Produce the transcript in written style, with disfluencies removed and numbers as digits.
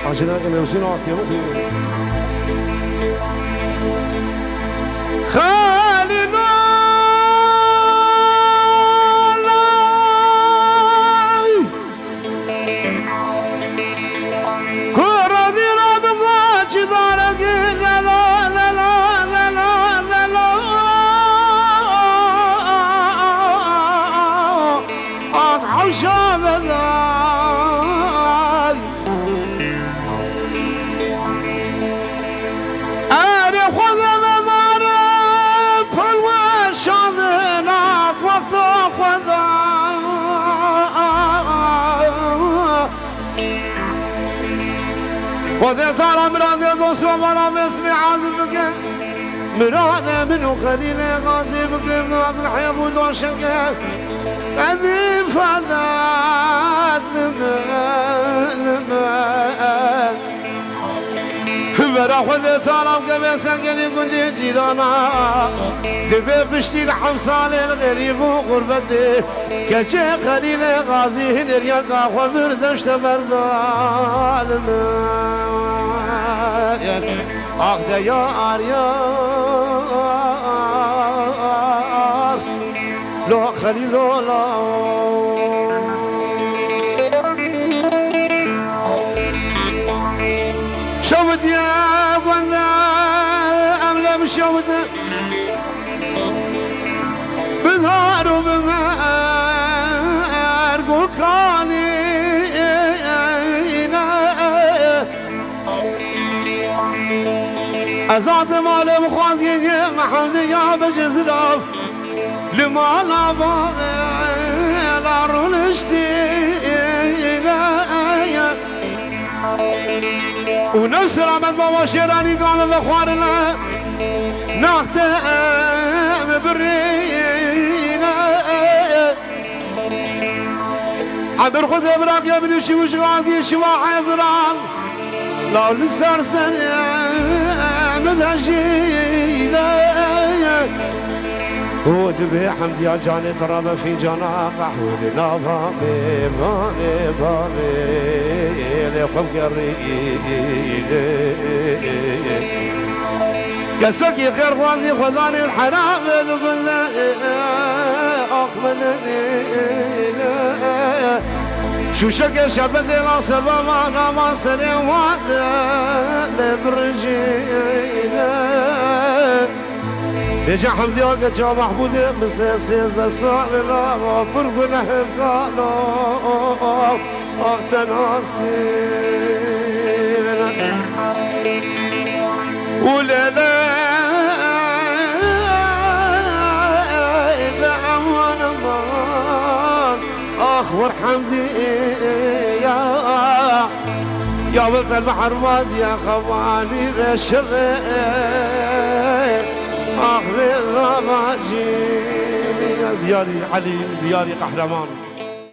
عشان هذا نوصل عاطيه مخي خالنا خذت على مراد دوست ومرا باسمي عازبك مراد منو خليل غازي بك في الحياة ودوشك قديم فضات برا خذت على مقبس القلي قندي جيرانا دفي بشتي الحمصال الغريب وغربتي كشي خليل غازي هنريا قاخو بردشت بردال آخده یار یار لا خلیل لا شوت يا بندا أملم شوت بظهر وبمار قلقاني أزعت مال مخازين يا محمد يا بجزراف لما نابا لا رنشتي لا ونفس رمض بابا شيراني قام بخوارنا نختم برينا عبر خذ براك يا ابن شوش غادي شوا حزران لو لسرسن مدهشينا هود بحمد يا جاني تراب في جناق حودنا فامي فامي فامي لخب قريب كسكي خير خوازي خذاني الحرام تقول أخمدني شو شكل شبدي لاصر بابا ناما سنوات لبرجينا يجا حمد يوقع جو محمود مثل سيزة صالنا وفرقنا هبقانو اغتناستينا وليلا إذا أمان أمان أخبر حمدي يا بلد البحر وادي يا خواني بالشغل أخبر ما جي دياري علي دياري قهرمان